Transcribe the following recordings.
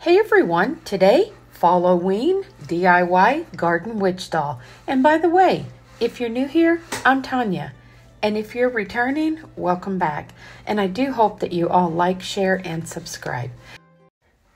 Hey everyone, today, Halloween DIY Garden Witch Doll. And by the way, if you're new here, I'm Tonya. And if you're returning, welcome back. And I do hope that you all like, share, and subscribe.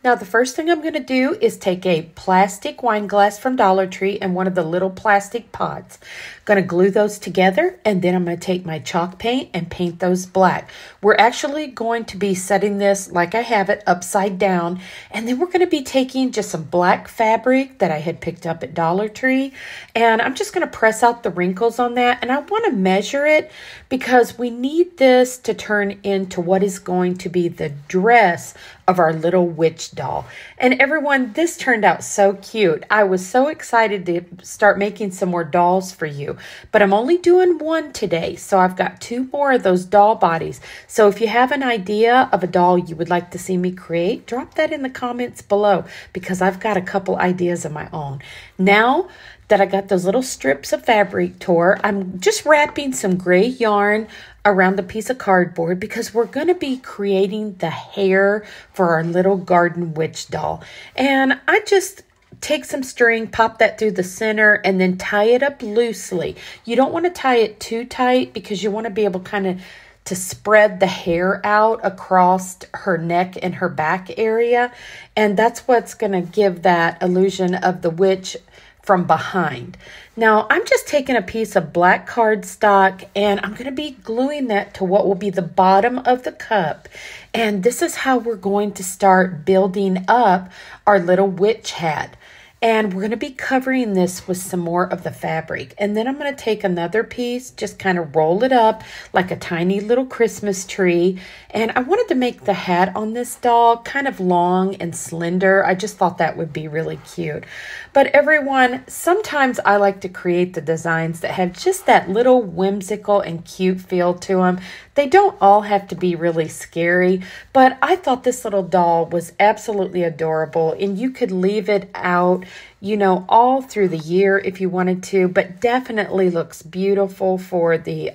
Now the first thing I'm going to do is take a plastic wine glass from Dollar Tree and one of the little plastic pots. Going to glue those together, and then I'm going to take my chalk paint and paint those black. We're actually going to be setting this like I have it upside down, and then we're going to be taking just some black fabric that I had picked up at Dollar Tree, and I'm just going to press out the wrinkles on that, and I want to measure it because we need this to turn into what is going to be the dress of our little witch doll. And everyone, this turned out so cute. I was so excited to start making some more dolls for you, but I'm only doing one today, so I've got 2 more of those doll bodies. So if you have an idea of a doll you would like to see me create, drop that in the comments below because I've got a couple ideas of my own. Now that I got those little strips of fabric tore, I'm just wrapping some gray yarn around the piece of cardboard because we're going to be creating the hair for our little garden witch doll. And I just take some string, pop that through the center, and then tie it up loosely. You don't want to tie it too tight because you want to be able kind of to spread the hair out across her neck and her back area. And that's what's going to give that illusion of the witch from behind. Now, I'm just taking a piece of black cardstock and I'm going to be gluing that to what will be the bottom of the cup. And this is how we're going to start building up our little witch hat. And we're going to be covering this with some more of the fabric. And then I'm going to take another piece, just kind of roll it up like a tiny little Christmas tree. And I wanted to make the hat on this doll kind of long and slender. I just thought that would be really cute. But everyone, sometimes I like to create the designs that have just that little whimsical and cute feel to them. They don't all have to be really scary, but I thought this little doll was absolutely adorable, and you could leave it out, you know, all through the year if you wanted to, but definitely looks beautiful for the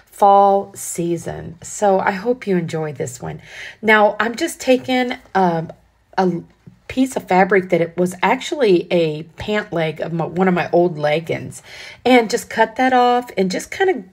fall season. So I hope you enjoy this one. Now, I'm just taking a piece of fabric that it was actually a pant leg of one of my old leggings, and just cut that off and just kind of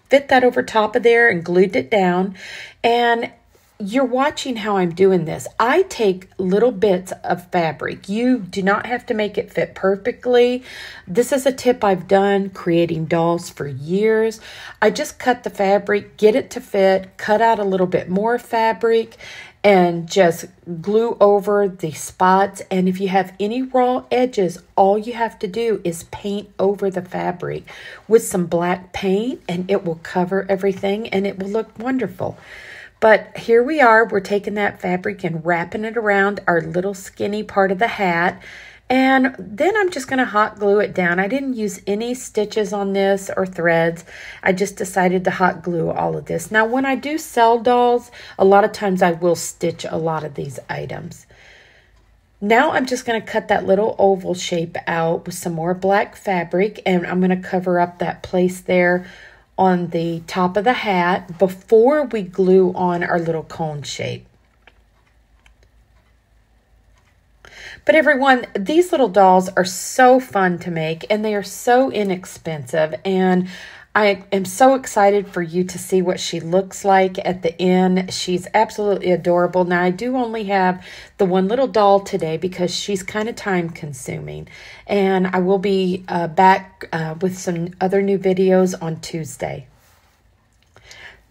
fit that over top of there and glued it down. And you're watching how I'm doing this. I take little bits of fabric. You do not have to make it fit perfectly. This is a tip I've done creating dolls for years. I just cut the fabric, get it to fit, cut out a little bit more fabric, and just glue over the spots. And if you have any raw edges, all you have to do is paint over the fabric with some black paint, and it will cover everything and it will look wonderful. But here we are, we're taking that fabric and wrapping it around our little skinny part of the hat. And then I'm just going to hot glue it down. I didn't use any stitches on this or threads. I just decided to hot glue all of this. Now, when I do sell dolls, a lot of times I will stitch a lot of these items. Now I'm just going to cut that little oval shape out with some more black fabric, and I'm going to cover up that place there on the top of the hat before we glue on our little cone shape. But everyone, these little dolls are so fun to make, and they are so inexpensive, and I am so excited for you to see what she looks like at the end. She's absolutely adorable. Now, I do only have the one little doll today because she's kind of time consuming, and I will be back with some other new videos on Tuesday.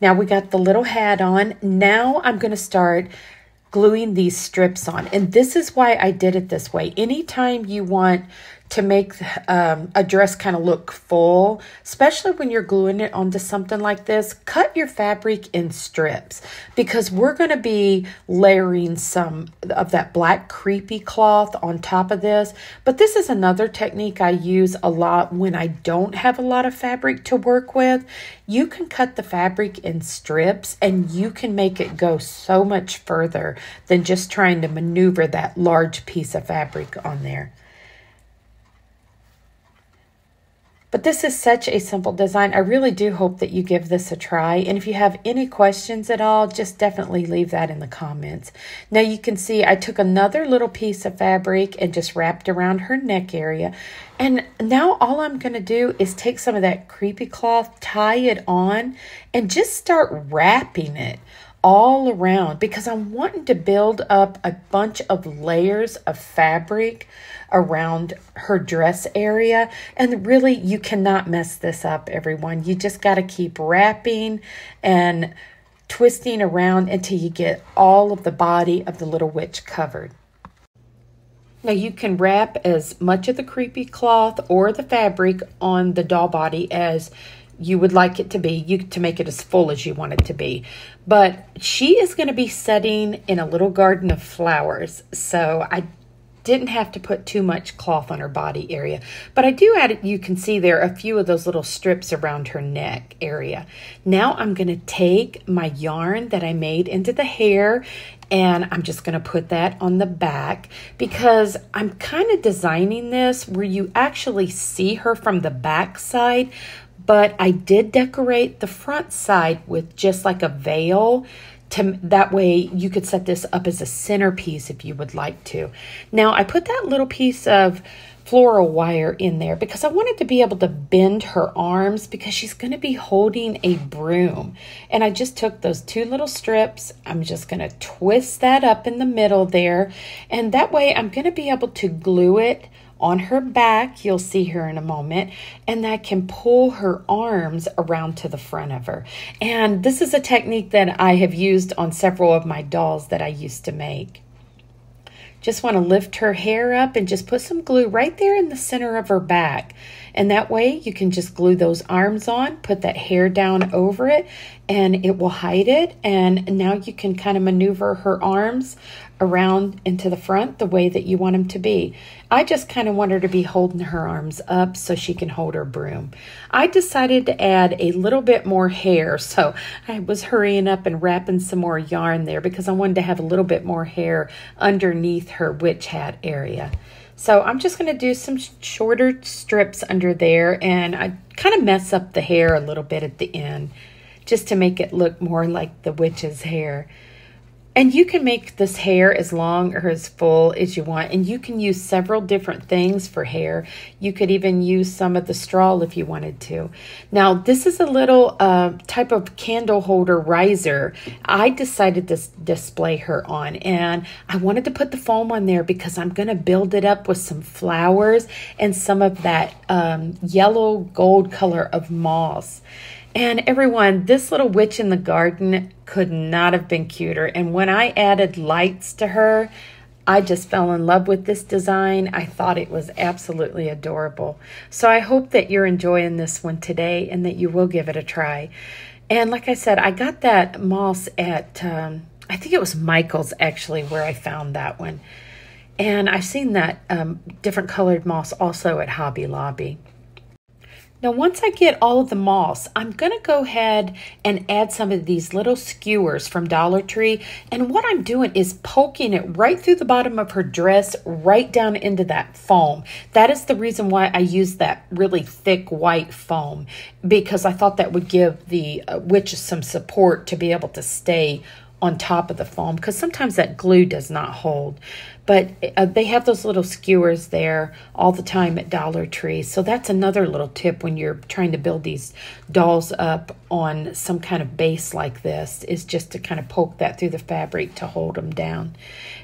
Now, we got the little hat on. Now, I'm going to start gluing these strips on. And this is why I did it this way. Anytime you want to make a dress kind of look full, especially when you're gluing it onto something like this, cut your fabric in strips because we're going to be layering some of that black creepy cloth on top of this. But this is another technique I use a lot when I don't have a lot of fabric to work with. You can cut the fabric in strips and you can make it go so much further than just trying to maneuver that large piece of fabric on there. But this is such a simple design. I really do hope that you give this a try. And if you have any questions at all, just definitely leave that in the comments. Now you can see I took another little piece of fabric and just wrapped around her neck area. And now all I'm going to do is take some of that creepy cloth, tie it on, and just start wrapping it all around because I'm wanting to build up a bunch of layers of fabric around her dress area. And really, you cannot mess this up, everyone. You just got to keep wrapping and twisting around until you get all of the body of the little witch covered. Now you can wrap as much of the creepy cloth or the fabric on the doll body as you would like it to be, to make it as full as you want it to be. But she is going to be setting in a little garden of flowers, so I didn't have to put too much cloth on her body area. But I do add, you can see there a few of those little strips around her neck area. Now I'm going to take my yarn that I made into the hair, and I'm just going to put that on the back because I'm kind of designing this where you actually see her from the back side. But I did decorate the front side with just like a veil. That way you could set this up as a centerpiece if you would like to. Now I put that little piece of floral wire in there because I wanted to be able to bend her arms because she's going to be holding a broom. And I just took those two little strips. I'm just going to twist that up in the middle there. And that way I'm going to be able to glue it on her back. You'll see her in a moment, and I can pull her arms around to the front of her. And this is a technique that I have used on several of my dolls that I used to make. Just want to lift her hair up and just put some glue right there in the center of her back. And that way you can just glue those arms on, put that hair down over it, and it will hide it. And now you can kind of maneuver her arms around into the front the way that you want them to be. I just kind of want her to be holding her arms up so she can hold her broom. I decided to add a little bit more hair, so I was hurrying up and wrapping some more yarn there because I wanted to have a little bit more hair underneath her witch hat area. So I'm just going to do some shorter strips under there, and I kind of mess up the hair a little bit at the end just to make it look more like the witch's hair. And you can make this hair as long or as full as you want. And you can use several different things for hair. You could even use some of the straw if you wanted to. Now, this is a little type of candle holder riser. I decided to display her on. And I wanted to put the foam on there because I'm going to build it up with some flowers and some of that yellow gold color of moss. And everyone, this little witch in the garden could not have been cuter. And when I added lights to her, I just fell in love with this design. I thought it was absolutely adorable. So I hope that you're enjoying this one today and that you will give it a try. And like I said, I got that moss at, I think it was Michael's actually where I found that one. And I've seen that different colored moss also at Hobby Lobby. Now, once I get all of the moss, I'm going to go ahead and add some of these little skewers from Dollar Tree. And what I'm doing is poking it right through the bottom of her dress, right down into that foam. That is the reason why I use that really thick white foam, because I thought that would give the witch some support to be able to stay on top of the foam, because sometimes that glue does not hold. But they have those little skewers there all the time at Dollar Tree. So that's another little tip when you're trying to build these dolls up on some kind of base like this, is just to kind of poke that through the fabric to hold them down.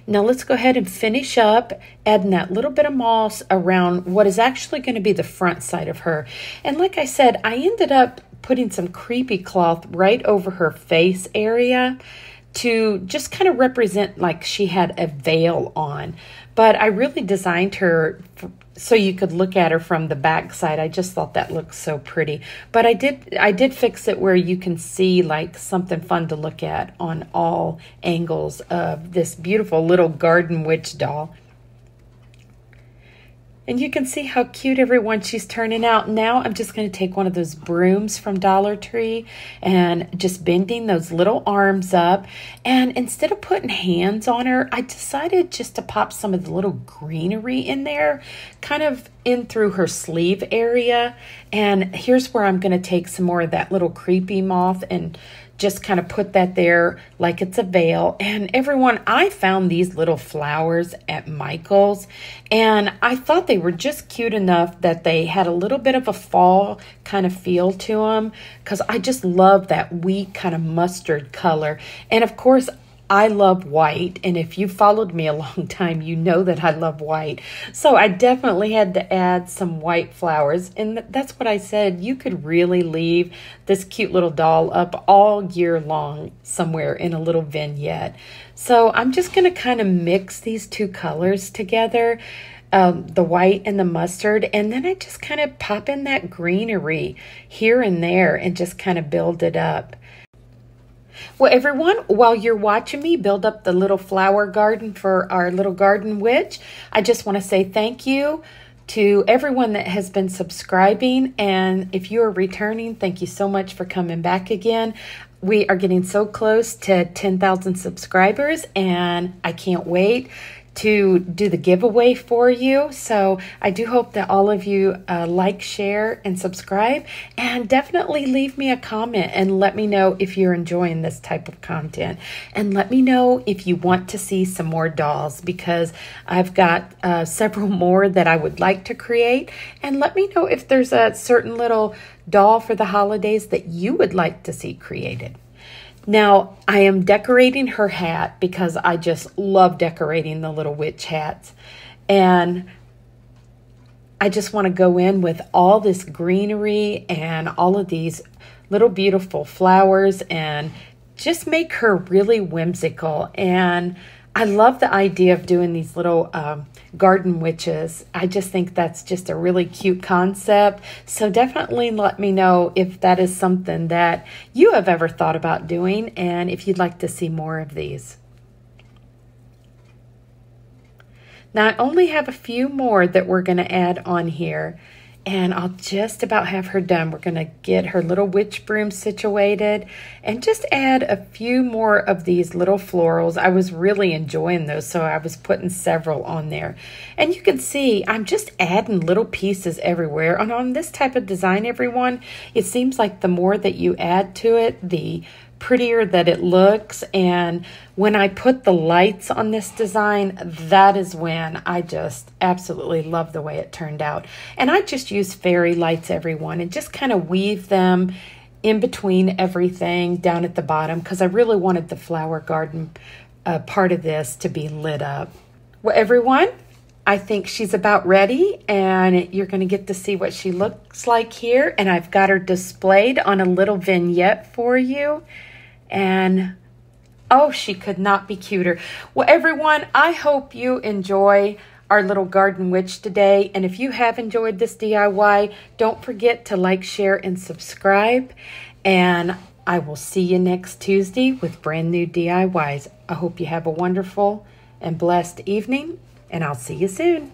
Now let's go ahead and finish up adding that little bit of moss around what is actually going to be the front side of her. And like I said, I ended up putting some creepy cloth right over her face area to just kind of represent like she had a veil on. But I really designed her so you could look at her from the back side. I just thought that looked so pretty. But I did fix it where you can see like something fun to look at on all angles of this beautiful little garden witch doll. And you can see how cute everyone she's turning out. Now I'm just going to take one of those brooms from Dollar Tree and just bending those little arms up. And instead of putting hands on her, I decided just to pop some of the little greenery in there, kind of in through her sleeve area. And here's where I'm going to take some more of that little creepy moth and just kind of put that there like it's a veil. And everyone, I found these little flowers at Michael's, and I thought they were just cute enough that they had a little bit of a fall kind of feel to them, because I just love that wheat kind of mustard color. And of course, I love white, and if you followed me a long time, you know that I love white. So I definitely had to add some white flowers, and that's what I said. You could really leave this cute little doll up all year long somewhere in a little vignette. So I'm just going to kind of mix these two colors together, the white and the mustard, and then I just kind of pop in that greenery here and there and just kind of build it up. Well, everyone, while you're watching me build up the little flower garden for our little garden witch, I just want to say thank you to everyone that has been subscribing. And if you are returning, thank you so much for coming back again. We are getting so close to 10,000 subscribers, and I can't wait to do the giveaway for you. So I do hope that all of you like, share, and subscribe, and definitely leave me a comment and let me know if you're enjoying this type of content, and let me know if you want to see some more dolls, because I've got several more that I would like to create. And let me know if there's a certain little doll for the holidays that you would like to see created. Now, I am decorating her hat because I just love decorating the little witch hats. And I just want to go in with all this greenery and all of these little beautiful flowers and just make her really whimsical. And I love the idea of doing these little garden witches. I just think that's just a really cute concept. So definitely let me know if that is something that you have ever thought about doing, and if you'd like to see more of these. Now, I only have a few more that we're going to add on here, and I'll just about have her done. We're going to get her little witch broom situated and just add a few more of these little florals. I was really enjoying those, so I was putting several on there. And you can see I'm just adding little pieces everywhere. And on this type of design, everyone, it seems like the more that you add to it, the prettier that it looks. And when I put the lights on this design, that is when I just absolutely love the way it turned out. And I just use fairy lights, everyone, and just kind of weave them in between everything down at the bottom, because I really wanted the flower garden part of this to be lit up. Well, everyone, I think she's about ready, and you're going to get to see what she looks like here. And I've got her displayed on a little vignette for you. And oh, she could not be cuter. Well, everyone, I hope you enjoy our little garden witch today. And if you have enjoyed this DIY, don't forget to like, share, and subscribe. And I will see you next Tuesday with brand new DIYs. I hope you have a wonderful and blessed evening, and I'll see you soon.